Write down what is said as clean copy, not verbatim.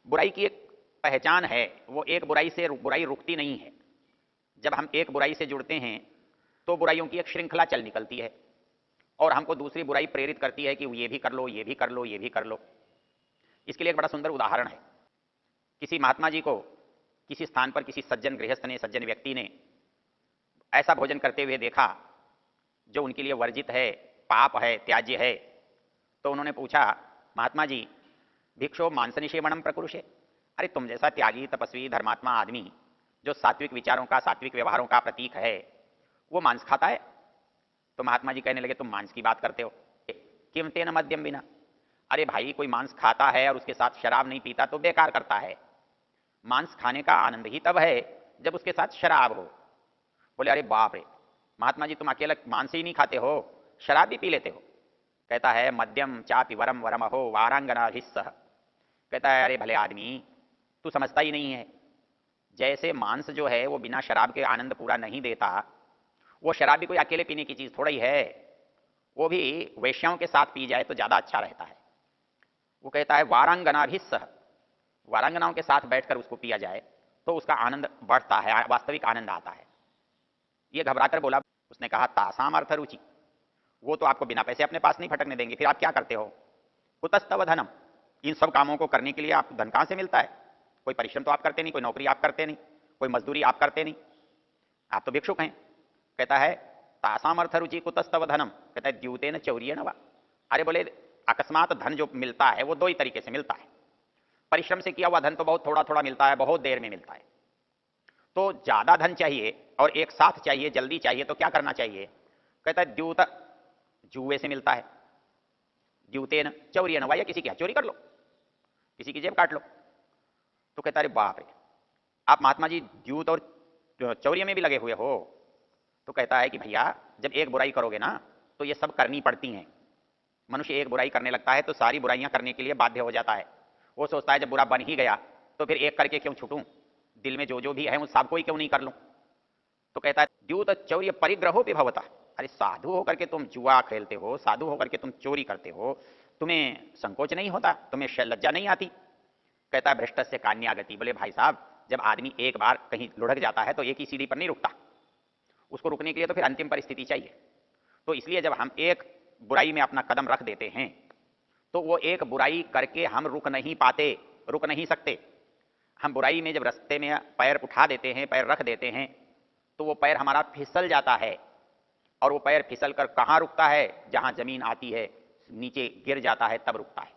बुराई की एक पहचान है, वो एक बुराई से बुराई रुकती नहीं है। जब हम एक बुराई से जुड़ते हैं तो बुराइयों की एक श्रृंखला चल निकलती है और हमको दूसरी बुराई प्रेरित करती है कि ये भी कर लो, ये भी कर लो, ये भी कर लो। इसके लिए एक बड़ा सुंदर उदाहरण है। किसी महात्मा जी को किसी स्थान पर किसी सज्जन गृहस्थ ने, सज्जन व्यक्ति ने ऐसा भोजन करते हुए देखा जो उनके लिए वर्जित है, पाप है, त्याज्य है। तो उन्होंने पूछा, महात्मा जी, भिक्षो मांस निषेवणम प्रकुरुषे, अरे तुम जैसा त्यागी, तपस्वी, धर्मात्मा आदमी जो सात्विक विचारों का, सात्विक व्यवहारों का प्रतीक है, वो मांस खाता है? तो महात्मा जी कहने लगे, तुम मांस की बात करते हो, किम तेन मद्यम बिना। अरे भाई, कोई मांस खाता है और उसके साथ शराब नहीं पीता तो बेकार करता है। मांस खाने का आनंद ही तब है जब उसके साथ शराब हो। बोले, अरे बाप रे महात्मा जी, तुम अकेला मांस ही नहीं खाते हो, शराब भी पी लेते हो? कहता है, मद्यम चापि वरम वरम हो वारांगना हिस्सह। कहता है, अरे भले आदमी, तू समझता ही नहीं है। जैसे मांस जो है वो बिना शराब के आनंद पूरा नहीं देता, वो शराब भी कोई अकेले पीने की चीज थोड़ा ही है, वो भी वेश्याओं के साथ पी जाए तो ज्यादा अच्छा रहता है। वो कहता है, वारांगना भी सह, वारांगनाओं के साथ बैठकर उसको पिया जाए तो उसका आनंद बढ़ता है, वास्तविक आनंद आता है। ये घबराकर बोला, उसने कहा, तासाम अर्थ रुचि, वो तो आपको बिना पैसे अपने पास नहीं फटकने देंगे, फिर आप क्या करते हो? कुतस्तव धनम, इन सब कामों को करने के लिए आप धन कहां से मिलता है? कोई परिश्रम तो आप करते नहीं, कोई नौकरी आप करते नहीं, कोई मजदूरी आप करते नहीं, आप तो भिक्षुक हैं। कहता है, तासाम अर्थ रुचि कुतस्तव धनम, कहता है, द्यूते न चौरिय नवा। अरे बोले, अकस्मात धन जो मिलता है वो दो ही तरीके से मिलता है। परिश्रम से किया हुआ धन तो बहुत थोड़ा थोड़ा मिलता है, बहुत देर में मिलता है। तो ज्यादा धन चाहिए और एक साथ चाहिए, जल्दी चाहिए, तो क्या करना चाहिए? कहता है, द्यूत, जुए से मिलता है, द्यूतेन चौरिय नवा, या किसी की चोरी कर लो, किसी की जेब काट लो। तो कहता है, बाप रे, आप महात्मा जी द्यूत और चौर्य में भी लगे हुए हो? तो कहता है कि भैया, जब एक बुराई करोगे ना तो ये सब करनी पड़ती हैं। मनुष्य एक बुराई करने लगता है तो सारी बुराइयां करने के लिए बाध्य हो जाता है। वो सोचता है जब बुरा बन ही गया तो फिर एक करके क्यों छूटूं, दिल में जो जो भी है उन सबको ही क्यों नहीं कर लूं। तो कहता है, द्यूत चौर्य परिग्रहो भी भवता, अरे साधु होकर के तुम जुआ खेलते हो, साधु होकर के तुम चोरी करते हो, तुम्हें संकोच नहीं होता, तुम्हें लज्जा नहीं आती? कहता है, भ्रष्ट से कान्यागति। बोले भाई साहब, जब आदमी एक बार कहीं लुढ़क जाता है तो एक ही सीढ़ी पर नहीं रुकता, उसको रुकने के लिए तो फिर अंतिम परिस्थिति चाहिए। तो इसलिए जब हम एक बुराई में अपना कदम रख देते हैं तो वो एक बुराई करके हम रुक नहीं पाते, रुक नहीं सकते। हम बुराई में जब रास्ते में पैर उठा देते हैं, पैर रख देते हैं, तो वो पैर हमारा फिसल जाता है और वो पैर फिसल कर कहाँ रुकता है? जहां जमीन आती है, नीचे गिर जाता है, तब रुकता है।